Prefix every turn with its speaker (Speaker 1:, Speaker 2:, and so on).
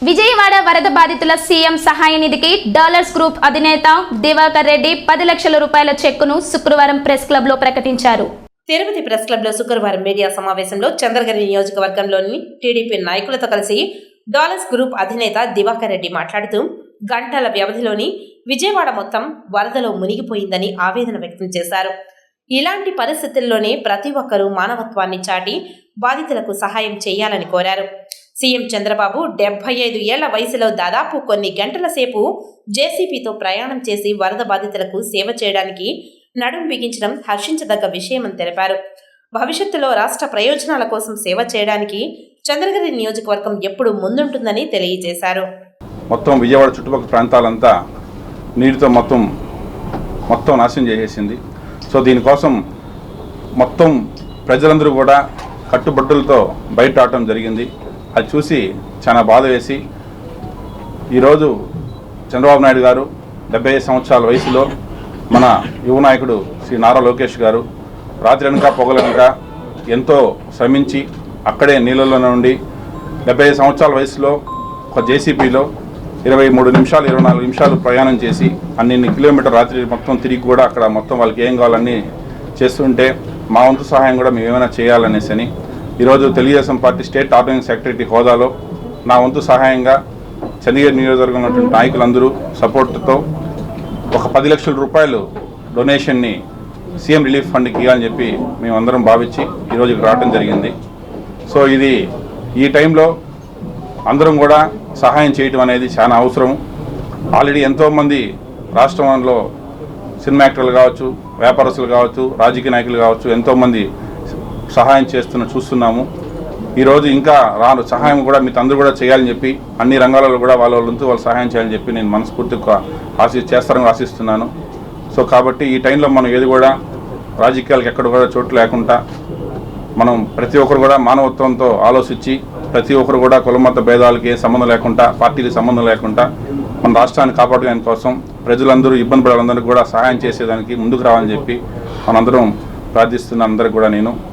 Speaker 1: విజయవాడ వరద బాధితుల సీఎం సహాయ నిధికి డాలర్స్ గ్రూప్ అధినేత దివాకర్ రెడ్డి 10 లక్షల రూపాయల చెక్కును శుక్రవారం ప్రెస్ క్లబ్ లో ప్రకటించారు.
Speaker 2: తిరుపతి ప్రెస్ క్లబ్ లో శుక్రవారం మీడియా సమావేశంలో చంద్రగిరి నియోజకవర్గంలోని టీడీపీ నాయకులతో కలిసి డాలర్స్ గ్రూప్ అధినేత దివాకర్ రెడ్డి మాట్లాడుతూ గంటల వ్యవధిలోని విజయవాడ మొత్తం వరదలో మునిగిపోయిందని ఆవేదన వ్యక్తం చేశారు. ఇలాంటి పరిస్థితుల్లోనే ప్రతి ఒక్కరూ మానవత్వాన్ని చాటి బాధితులకు సహాయం చేయాలని కోరారు. సీఎం చంద్రబాబు 75 ఏళ్ల వయసులో దాదాపు కొన్ని గంటల సేపు జేసీబీతో ప్రయాణం చేసి వరద బాధితులకు సేవ చేయడానికి నడుం బిగించడం హర్షించదగ్గ విషయమని తెలిపారు. భవిష్యత్తులో రాష్ట్ర ప్రయోజనాల కోసం సేవ చేయడానికి చంద్రగిరి నియోజకవర్గం ఎప్పుడు ముందుంటుందని తెలియజేశారు.
Speaker 3: మొత్తం విజయవాడ చుట్టుపక్కల ప్రాంతాలంతా నీటితో మొత్తం నాశనం చేసేసింది. సో దీనికోసం మొత్తం ప్రజలందరూ కూడా కట్టుబట్టులతో బయట రావడం జరిగింది. అది చూసి చాలా బాధ వేసి ఈరోజు చంద్రబాబు నాయుడు గారు 75 సంవత్సరాల వయసులో మన యువ నాయకుడు శ్రీ నారా లోకేష్ గారు రాత్రనక పొగలనక ఎంతో శ్రమించి అక్కడే నీళ్ళలోనే ఉండి 75 సంవత్సరాల వయసులో ఒక జేసీబీలో 23 నిమిషాలు 24 నిమిషాలు ప్రయాణం చేసి అన్ని కిలోమీటర్ రాత్రి మొత్తం తిరిగి కూడా అక్కడ మొత్తం వాళ్ళకి ఏం కావాలన్నీ చేస్తుంటే మా వంతు సహాయం కూడా మేము ఏమైనా చేయాలనేసి అని ఈరోజు Telugu Desam party state organizing secretary హోదాలో నా వంతు సహాయంగా చంద్రగిరి నియోజకవర్గంలో ఉన్నటువంటి నాయకులందరూ సపోర్ట్తో ఒక 10 లక్షల రూపాయలు డొనేషన్ని సీఎం రిలీఫ్ ఫండ్కి ఇవ్వాలని చెప్పి మేమందరం భావించి ఈరోజు ఇక్కడ రావడం జరిగింది. సో ఇది ఈ టైంలో అందరం కూడా సహాయం చేయటం అనేది చాలా అవసరం. ఆల్రెడీ ఎంతోమంది రాష్ట్రంలో సినిమా యాక్టర్లు కావచ్చు, వ్యాపారస్తులు కావచ్చు, రాజకీయ నాయకులు కావచ్చు ఎంతోమంది సహాయం చూస్తున్నాము. ఈరోజు ఇంకా సహాయం కూడా మీకు అందరూ కూడా చేయాలని చెప్పి అన్ని రంగాలలో కూడా వాళ్ళంతా వాళ్ళు సహాయం చేయాలని చెప్పి నేను మనస్ఫూర్తిగా చేస్తారని ఆశిస్తున్నాను. సో కాబట్టి ఈ టైంలో మనం ఏది కూడా రాజకీయాలకు ఎక్కడ కూడా చోటు లేకుండా మనం ప్రతి ఒక్కరు కూడా మానవత్వంతో ఆలోచించి ప్రతి ఒక్కరు కూడా కులమత భేదాలకి ఏ సంబంధం లేకుండా పార్టీలకు సంబంధం లేకుండా మన రాష్ట్రాన్ని కాపాడుకోవడానికి కోసం ప్రజలందరూ ఇబ్బంది పడాలందరికీ కూడా సహాయం చేసేదానికి ముందుకు రావాలని చెప్పి మనందరం ప్రార్థిస్తున్న అందరికి కూడా నేను